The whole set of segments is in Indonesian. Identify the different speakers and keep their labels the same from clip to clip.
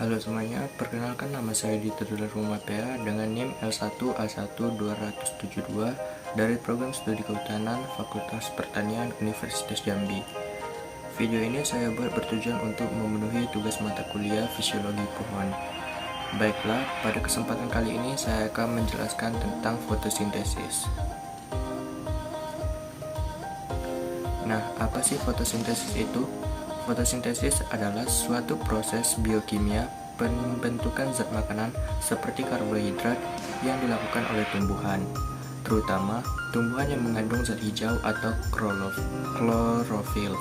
Speaker 1: Halo semuanya, perkenalkan nama saya Dito Rumapea dengan NIM L1A1-272 dari Program Studi Kehutanan Fakultas Pertanian Universitas Jambi. Video ini saya buat bertujuan untuk memenuhi tugas mata kuliah Fisiologi Pohon. Baiklah, pada kesempatan kali ini saya akan menjelaskan tentang fotosintesis. Nah, apa sih fotosintesis itu? Fotosintesis adalah suatu proses biokimia pembentukan zat makanan seperti karbohidrat yang dilakukan oleh tumbuhan, terutama tumbuhan yang mengandung zat hijau atau klorofil.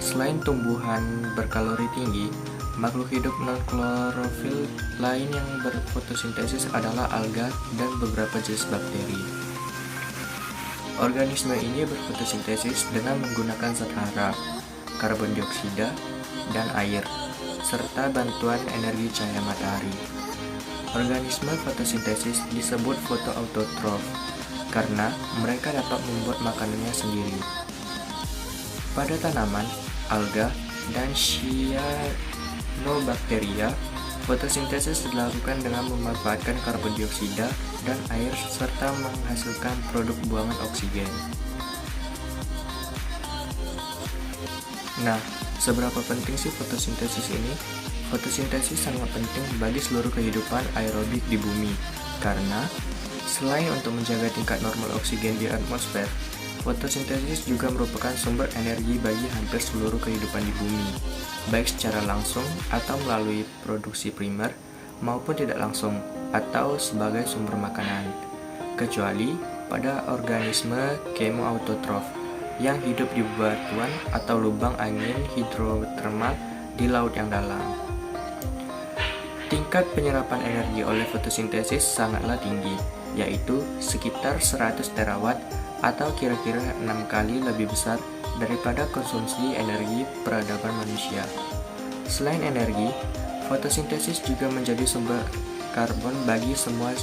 Speaker 1: Selain tumbuhan berkalori tinggi, makhluk hidup non-klorofil lain yang berfotosintesis adalah alga dan beberapa jenis bakteri. Organisme ini berfotosintesis dengan menggunakan zat hara, karbon dioksida, dan air, serta bantuan energi cahaya matahari. Organisme fotosintesis disebut fotoautotrof karena mereka dapat membuat makanannya sendiri. Pada tanaman, alga, dan cyanobacteria, fotosintesis dilakukan dengan memanfaatkan karbon dioksida dan air serta menghasilkan produk buangan oksigen. Nah, seberapa penting sih fotosintesis ini? Fotosintesis sangat penting bagi seluruh kehidupan aerobik di bumi, karena selain untuk menjaga tingkat normal oksigen di atmosfer, fotosintesis juga merupakan sumber energi bagi hampir seluruh kehidupan di bumi, baik secara langsung atau melalui produksi primer, maupun tidak langsung, atau sebagai sumber makanan, kecuali pada organisme kemoautotrof yang hidup di batuan atau lubang angin hidrotermal di laut yang dalam. Tingkat penyerapan energi oleh fotosintesis sangatlah tinggi, yaitu sekitar 100 terawatt atau kira-kira 6 kali lebih besar daripada konsumsi energi peradaban manusia. Selain energi, fotosintesis juga menjadi sumber karbon bagi semua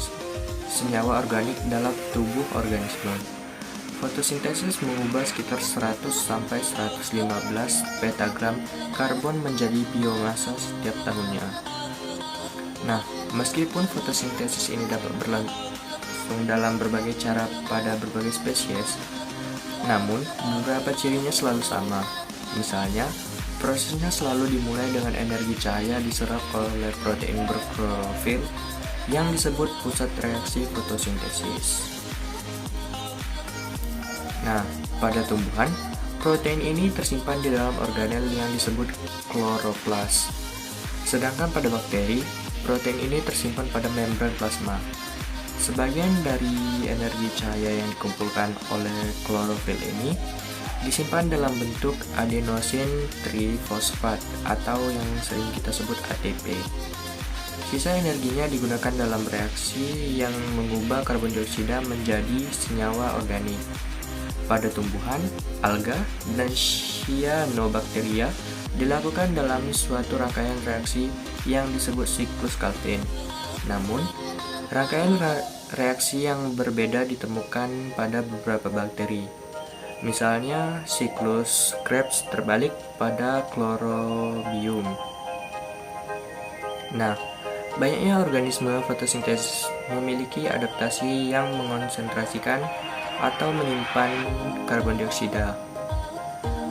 Speaker 1: senyawa organik dalam tubuh organisme. Fotosintesis mengubah sekitar 100-115 petagram karbon menjadi biomasa setiap tahunnya. Nah, meskipun fotosintesis ini dapat berlangsung dalam berbagai cara pada berbagai spesies, namun beberapa cirinya selalu sama. Misalnya, prosesnya selalu dimulai dengan energi cahaya diserap oleh protein berklorofil yang disebut pusat reaksi fotosintesis. Nah, pada tumbuhan, protein ini tersimpan di dalam organel yang disebut kloroplas. Sedangkan pada bakteri, protein ini tersimpan pada membran plasma. Sebagian dari energi cahaya yang dikumpulkan oleh klorofil ini disimpan dalam bentuk adenosin trifosfat atau yang sering kita sebut ATP. Sisa energinya digunakan dalam reaksi yang mengubah karbon dioksida menjadi senyawa organik. Pada tumbuhan, alga, dan cyanobacteria dilakukan dalam suatu rangkaian reaksi yang disebut siklus Calvin. Namun, rangkaian reaksi yang berbeda ditemukan pada beberapa bakteri. Misalnya, siklus Krebs terbalik pada Chlorobium. Nah, banyaknya organisme fotosintesis memiliki adaptasi yang mengonsentrasikan atau menyimpan karbon dioksida.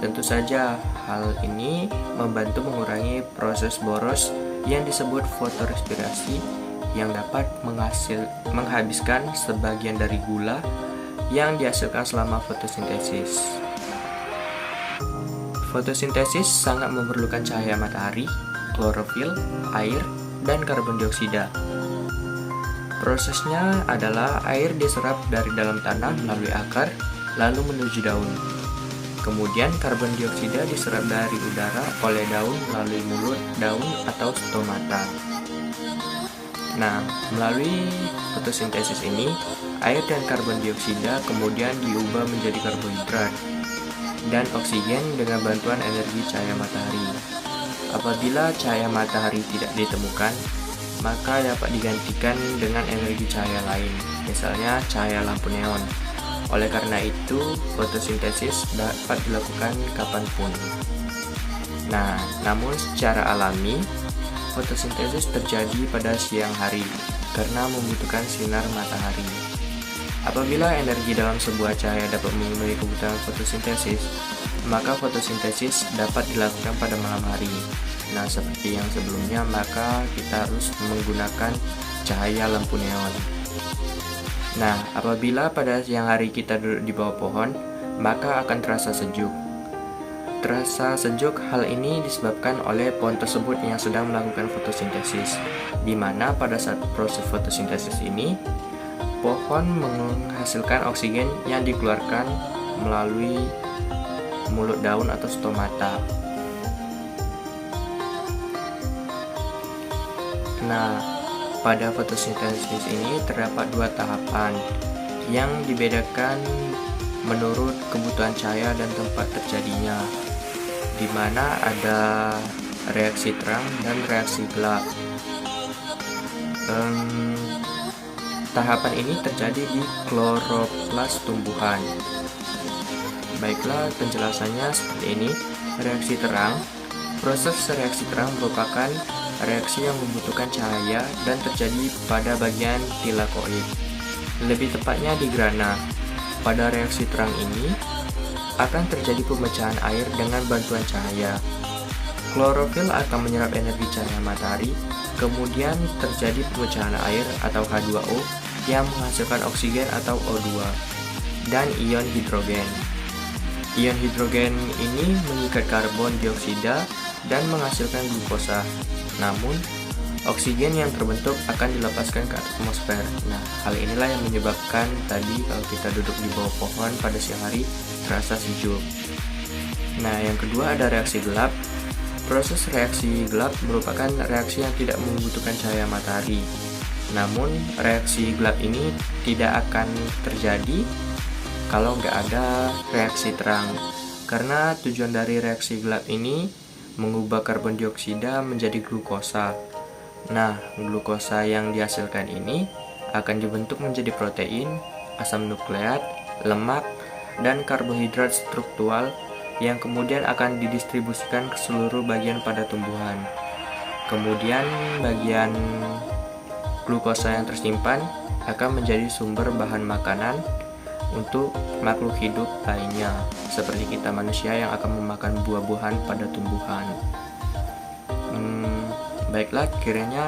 Speaker 1: Tentu saja, hal ini membantu mengurangi proses boros yang disebut fotorespirasi yang dapat menghabiskan sebagian dari gula yang dihasilkan selama fotosintesis. Fotosintesis sangat memerlukan cahaya matahari, klorofil, air, dan karbon dioksida. Prosesnya adalah air diserap dari dalam tanah melalui akar, lalu menuju daun. Kemudian karbon dioksida diserap dari udara oleh daun melalui mulut daun atau stomata. Nah, melalui fotosintesis ini, air dan karbon dioksida kemudian diubah menjadi karbohidrat dan oksigen dengan bantuan energi cahaya matahari. Apabila cahaya matahari tidak ditemukan, maka dapat digantikan dengan energi cahaya lain, misalnya cahaya lampu neon. Oleh karena itu, fotosintesis dapat dilakukan kapanpun. Nah, namun secara alami, fotosintesis terjadi pada siang hari karena membutuhkan sinar matahari. Apabila energi dalam sebuah cahaya dapat memenuhi kebutuhan fotosintesis, maka fotosintesis dapat dilakukan pada malam hari. Nah, seperti yang sebelumnya, maka kita harus menggunakan cahaya lampu neon. Nah, apabila pada siang hari kita duduk di bawah pohon, maka akan terasa sejuk. Terasa sejuk, hal ini disebabkan oleh pohon tersebut yang sedang melakukan fotosintesis, di mana pada saat proses fotosintesis ini, pohon menghasilkan oksigen yang dikeluarkan melalui mulut daun atau stomata. Nah, pada fotosintesis ini terdapat dua tahapan yang dibedakan menurut kebutuhan cahaya dan tempat terjadinya, di mana ada reaksi terang dan reaksi gelap. Tahapan ini terjadi di kloroplas tumbuhan. Baiklah, penjelasannya seperti ini. Reaksi terang. Proses reaksi terang merupakan reaksi yang membutuhkan cahaya dan terjadi pada bagian tilakoid, lebih tepatnya di grana. Pada reaksi terang ini akan terjadi pemecahan air dengan bantuan cahaya. Klorofil akan menyerap energi cahaya matahari, kemudian terjadi pemecahan air atau H2O yang menghasilkan oksigen atau O2 dan ion hidrogen. Ion hidrogen ini mengikat karbon dioksida dan menghasilkan glukosa. Namun, oksigen yang terbentuk akan dilepaskan ke atmosfer. Nah, hal inilah yang menyebabkan tadi kalau kita duduk di bawah pohon pada siang hari terasa sejuk. Nah, yang kedua ada reaksi gelap. Proses reaksi gelap merupakan reaksi yang tidak membutuhkan cahaya matahari. Namun, reaksi gelap ini tidak akan terjadi kalau nggak ada reaksi terang. Karena tujuan dari reaksi gelap ini mengubah karbon dioksida menjadi glukosa. Nah, glukosa yang dihasilkan ini akan dibentuk menjadi protein, asam nukleat, lemak, dan karbohidrat struktural yang kemudian akan didistribusikan ke seluruh bagian pada tumbuhan. Kemudian bagian glukosa yang tersimpan akan menjadi sumber bahan makanan untuk makhluk hidup lainnya, seperti kita manusia yang akan memakan buah-buahan pada tumbuhan. Baiklah, kiranya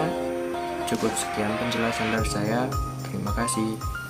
Speaker 1: cukup sekian penjelasan dari saya. Terima kasih.